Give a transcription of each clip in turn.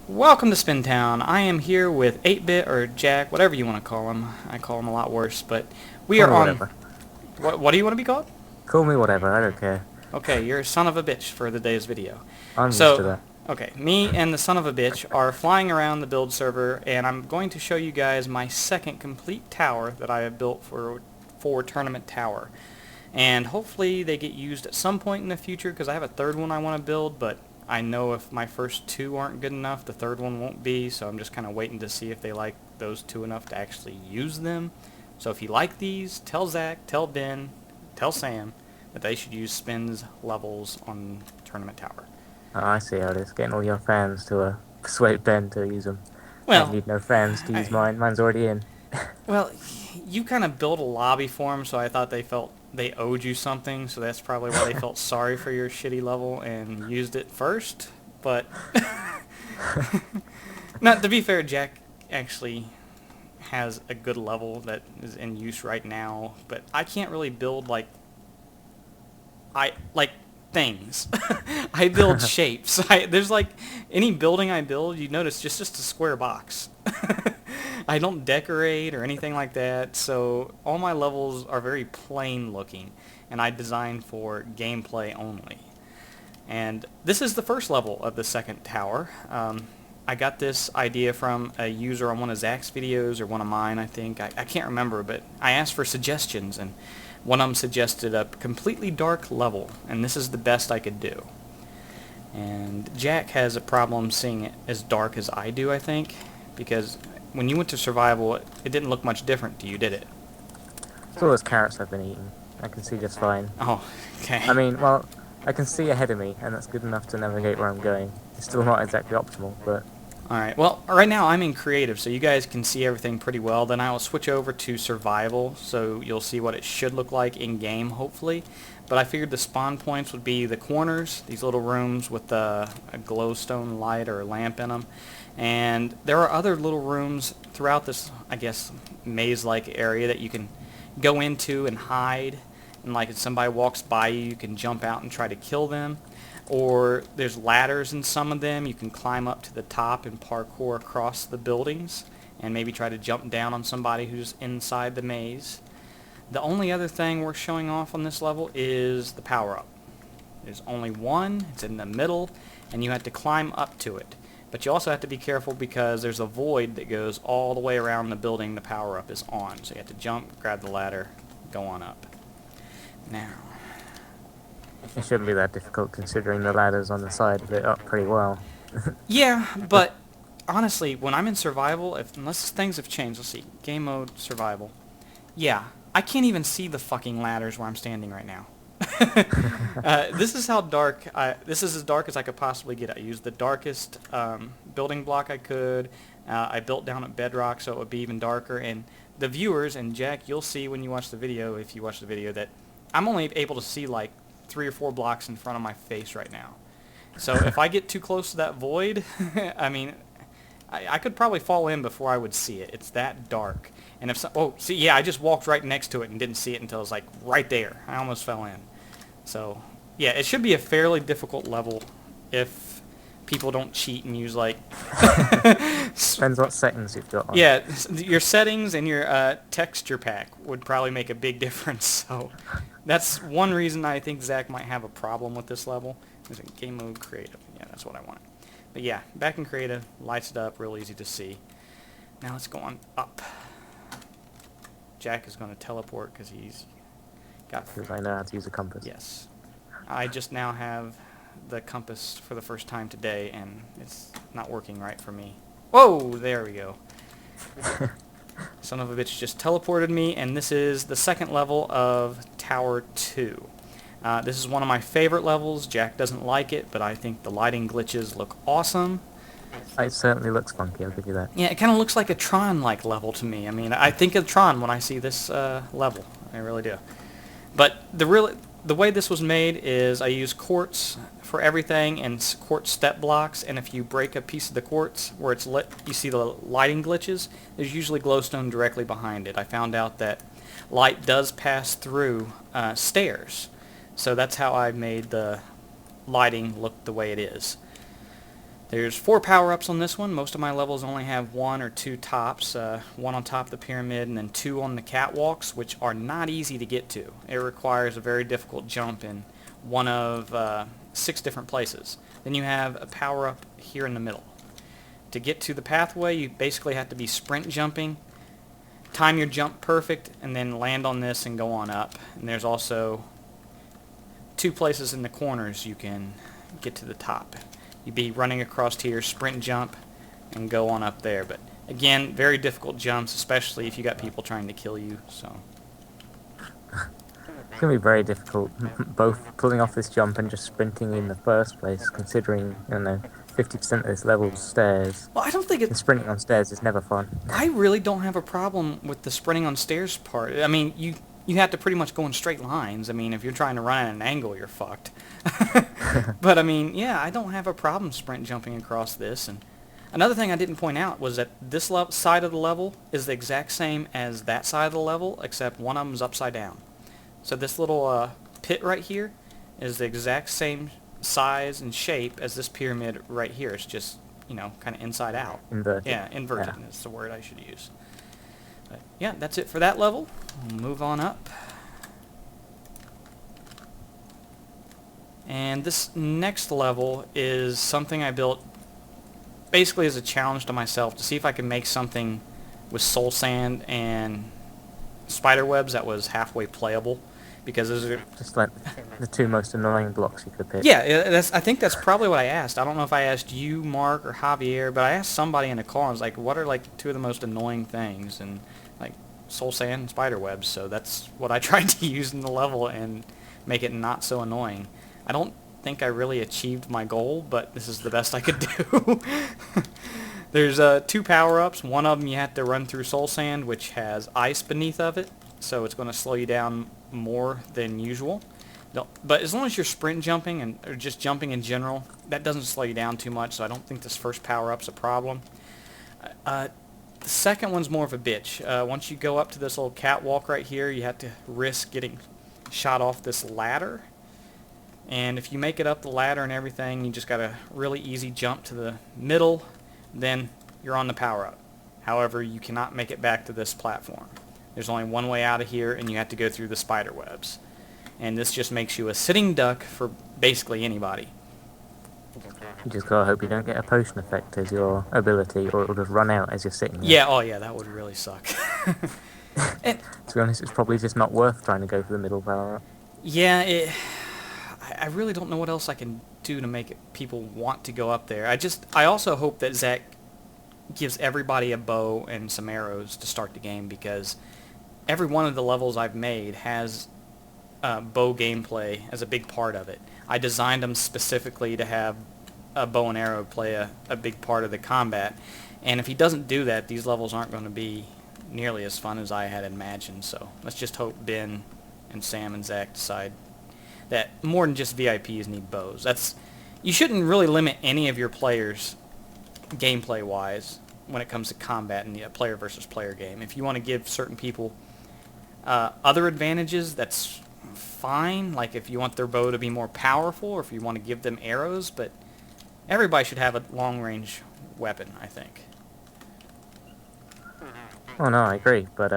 Welcome to Spintown. I am here with 8-Bit or Jack, whatever you want to call him. I call him a lot worse, but we Call are me on... whatever. What do you want to be called? Call me whatever, I don't care. Okay, you're a son of a bitch for the day's video. I'm used to So, that. okay, me and the son of a bitch are flying around the build server, and I'm going to show you guys my second complete tower that I have built for Tournament Tower. And hopefully they get used at some point in the future, because I have a third one I want to build, but I know if my first two aren't good enough, the third one won't be, so I'm just kind of waiting to see if they like those two enough to actually use them. So if you like these, tell Zach, tell Ben, tell Sam that they should use Spin's levels on Tournament Tower. Oh, I see how it is. Getting all your fans to persuade Ben to use them. I Well, need no fans to use I, mine. Mine's already in. well, you kind of built a lobby for them, so I thought they felt they owed you something, so that's probably why they felt sorry for your shitty level and used it first. But, not to be fair, Jack actually has a good level that is in use right now, but I can't really build like things. I build shapes. There's like any building I build, you notice just a square box. I don't decorate or anything like that, so all my levels are very plain looking, and I design for gameplay only. And this is the first level of the second tower. I got this idea from a user on one of Zach's videos, or one of mine, I think. I can't remember, but I asked for suggestions, and one of them suggested a completely dark level, and this is the best I could do. And Jack has a problem seeing it as dark as I do, I think, because when you went to survival, it didn't look much different to you, did it? It's all those carrots I've been eating. I can see just fine. Oh, okay. I mean, well, I can see ahead of me, and that's good enough to navigate where I'm going. It's still not exactly optimal, but... Alright, well, right now I'm in creative, so you guys can see everything pretty well. Then I will switch over to survival, so you'll see what it should look like in-game, hopefully. But I figured the spawn points would be the corners, these little rooms with a glowstone light or a lamp in them. And there are other little rooms throughout this, I guess, maze-like area that you can go into and hide. And like if somebody walks by you, you can jump out and try to kill them. Or there's ladders in some of them. You can climb up to the top and parkour across the buildings and maybe try to jump down on somebody who's inside the maze. The only other thing we're showing off on this level is the power-up. There's only one. It's in the middle, and you have to climb up to it. But you also have to be careful because there's a void that goes all the way around the building the power-up is on. So you have to jump, grab the ladder, go on up. Now... It shouldn't be that difficult considering the ladders on the side of it up pretty well. Yeah, but honestly, when I'm in survival, unless things have changed, let's see, game mode, survival. Yeah, I can't even see the fucking ladders where I'm standing right now. This is how dark, this is as dark as I could possibly get. I used the darkest building block I could. I built down at bedrock so it would be even darker. And the viewers, and Jack, you'll see when you watch the video, if you watch the video, that I'm only able to see like 3 or 4 blocks in front of my face right now. So if I get too close to that void, I mean, I could probably fall in before I would see it. It's that dark. And if oh, see, yeah, I just walked right next to it and didn't see it until it was like right there. I almost fell in. So yeah, it should be a fairly difficult level if people don't cheat and use like... Depends what settings you've got on. Yeah, your settings and your texture pack would probably make a big difference. So that's one reason I think Zach might have a problem with this level. Is in game mode creative. Yeah, that's what I wanted. But yeah, back in creative, lights it up, real easy to see. Now let's go on up. Jack is going to teleport because he's got... Because I know how to use a compass. Yes. I just now have the compass for the first time today, and it's not working right for me. Whoa! There we go. Son of a bitch just teleported me, and this is the second level of Tower 2. This is one of my favorite levels. Jack doesn't like it, but I think the lighting glitches look awesome. It certainly looks funky, I'll give you that. Yeah, it kind of looks like a Tron-like level to me. I mean, I think of Tron when I see this level. I really do. But the way this was made is I use quartz for everything and quartz step blocks, and if you break a piece of the quartz where it's lit, you see the lighting glitches, there's usually glowstone directly behind it. I found out that light does pass through stairs, so that's how I made the lighting look the way it is. There's 4 power-ups on this one. Most of my levels only have 1 or 2 tops, 1 on top of the pyramid and then 2 on the catwalks, which are not easy to get to. It requires a very difficult jump in one of 6 different places. Then you have a power-up here in the middle. To get to the pathway, you basically have to be sprint jumping, time your jump perfect, and then land on this and go on up. And there's also 2 places in the corners you can get to the top. You'd be running across here, sprint jump, and go on up there. But again, very difficult jumps, especially if you got people trying to kill you. So It's going to be very difficult, both pulling off this jump and just sprinting in the first place, considering, 50% of this level's stairs. well, I don't think And it's. sprinting on stairs is never fun. I really don't have a problem with the sprinting on stairs part. I mean, you have to pretty much go in straight lines. I mean, if you're trying to run at an angle, you're fucked. But I mean, yeah, I don't have a problem sprint jumping across this. And another thing I didn't point out was that this side of the level is the exact same as that side of the level, except one of them is upside down. So this little pit right here is the exact same size and shape as this pyramid right here. It's just, kind of inside out. Inverted. Yeah, inverted Yeah. is the word I should use. But yeah, that's it for that level. We'll move on up. And this next level is something I built basically as a challenge to myself to see if I could make something with soul sand and spider webs that was halfway playable, because those are Just like the 2 most annoying blocks you could pick. yeah, I think that's probably what I asked. I don't know if I asked you, Mark, or Javier, but I asked somebody in the car. I was like, what are like 2 of the most annoying things? And like soul sand and spider webs. So that's what I tried to use in the level and make it not so annoying. I don't think I really achieved my goal, but this is the best I could do. There's 2 power-ups. One of them you have to run through soul sand, which has ice beneath of it, so it's going to slow you down more than usual. But as long as you're sprint jumping or just jumping in general, that doesn't slow you down too much, so I don't think this first power-up's a problem. The second one's more of a bitch. Once you go up to this little catwalk right here, you have to risk getting shot off this ladder. And if you make it up the ladder and everything, you just got a really easy jump to the middle, then you're on the power-up. However, you cannot make it back to this platform. There's only one way out of here, and you have to go through the spider webs. And this just makes you a sitting duck for basically anybody. You just gotta hope you don't get a potion effect as your ability, or it'll just run out as you're sitting there. Yeah, oh yeah, that would really suck. And, To be honest, it's probably just not worth trying to go for the middle power-up. yeah, I really don't know what else I can do to make people want to go up there. I also hope that Zach gives everybody a bow and some arrows to start the game, because every one of the levels I've made has bow gameplay as a big part of it. I designed them specifically to have a bow and arrow play a big part of the combat, and if he doesn't do that, these levels aren't going to be nearly as fun as I had imagined. So let's just hope Ben and Sam and Zach decide that more than just VIPs need bows. You shouldn't really limit any of your players gameplay-wise when it comes to combat in the player versus player game. If you want to give certain people other advantages, that's fine. Like if you want their bow to be more powerful, or if you want to give them arrows, but everybody should have a long-range weapon, I think. Oh no, I agree, but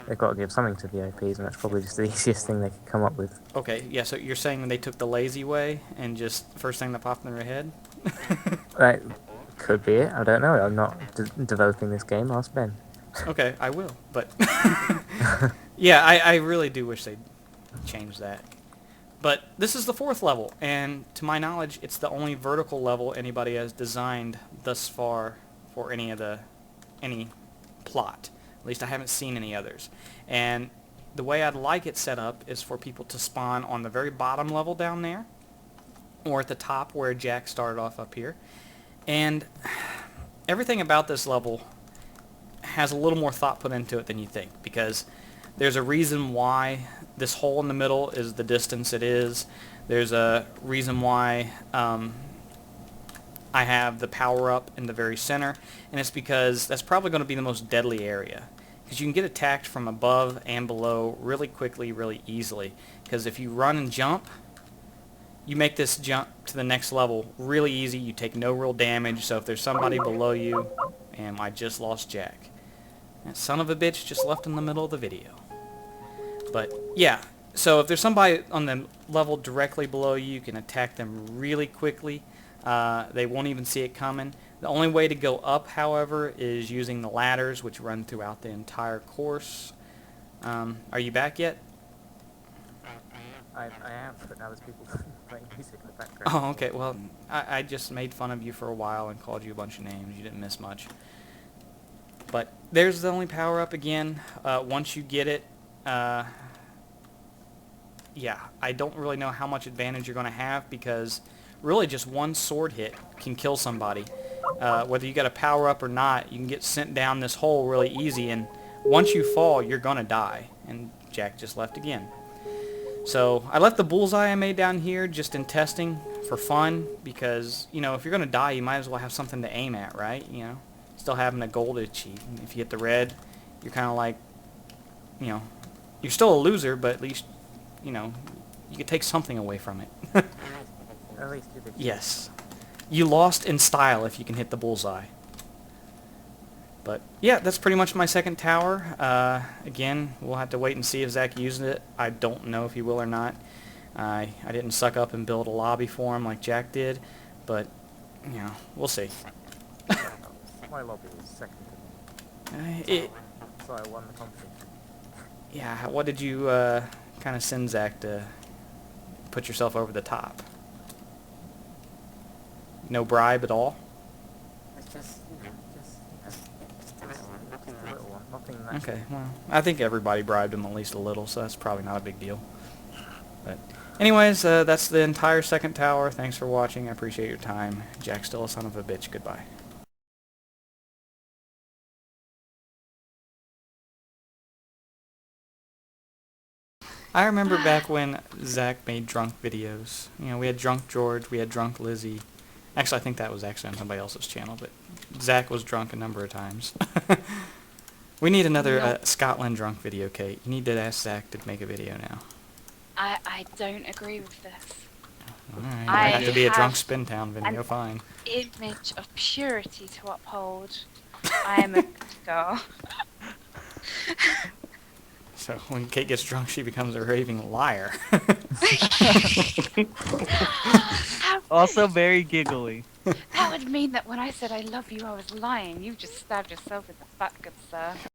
they've got to give something to VIPs, and that's probably just the easiest thing they could come up with. Okay, yeah, so you're saying they took the lazy way and just first thing that popped in their head? That could be it, I don't know, I'm not developing this game, ask Ben. Okay, I will, but yeah, I really do wish they'd change that. But this is the 4th level, and to my knowledge, it's the only vertical level anybody has designed thus far for any plot. At least I haven't seen any others. And the way I'd like it set up is for people to spawn on the very bottom level down there, or at the top where Jack started off up here. And everything about this level has a little more thought put into it than you think, because there's a reason why this hole in the middle is the distance it is. There's a reason why I have the power-up in the very center, and it's because that's probably going to be the most deadly area, because you can get attacked from above and below really quickly, really easily. Because if you run and jump, you make this jump to the next level really easy. You take no real damage, so if there's somebody below you, and I just lost Jack. That son of a bitch just left in the middle of the video. But yeah, so if there's somebody on the level directly below you, you can attack them really quickly. They won't even see it coming. The only way to go up, however, is using the ladders, which run throughout the entire course. Are you back yet? I am, but now there's people playing music in the background. Oh, okay. Well, I just made fun of you for a while and called you a bunch of names. You didn't miss much. But there's the only power-up again. Once you get it, yeah, I don't really know how much advantage you're going to have because really just one sword hit can kill somebody. Whether you got a power-up or not, you can get sent down this hole really easy, and once you fall, you're going to die. And Jack just left again. So I left the bullseye I made down here just in testing for fun because, you know, if you're going to die, you might as well have something to aim at, right? You know, still having a goal to achieve. And if you hit the red, you're kind of like, you know, you're still a loser, but at least, you know, you could take something away from it. At least you did. Yes. You lost in style if you can hit the bullseye. But yeah, that's pretty much my second tower. Again, we'll have to wait and see if Zach uses it. I don't know if he will or not. I didn't suck up and build a lobby for him like Jack did, but you know, we'll see. My lobby was second to me. So I won the competition. Yeah, what did you kind of send Zach to put yourself over the top? No bribe at all? It's just, you know, just a little one. Nothing that. Okay, well, I think everybody bribed him at least a little, so that's probably not a big deal. But anyways, that's the entire second tower. Thanks for watching. I appreciate your time. Jack's still a son of a bitch. Goodbye. I remember back when Zach made drunk videos. You know, we had Drunk George, we had Drunk Lizzie. Actually, I think that was actually on somebody else's channel, but Zach was drunk a number of times. We need another Scotland drunk video, Kate. You need to ask Zach to make a video now. I don't agree with this. Alright, I have to be a drunk Spintown video, fine. Image of purity to uphold. I am a good girl. So when Kate gets drunk, she becomes a raving liar. Also very giggly. That would mean that when I said I love you, I was lying. You just stabbed yourself in the butt, good sir.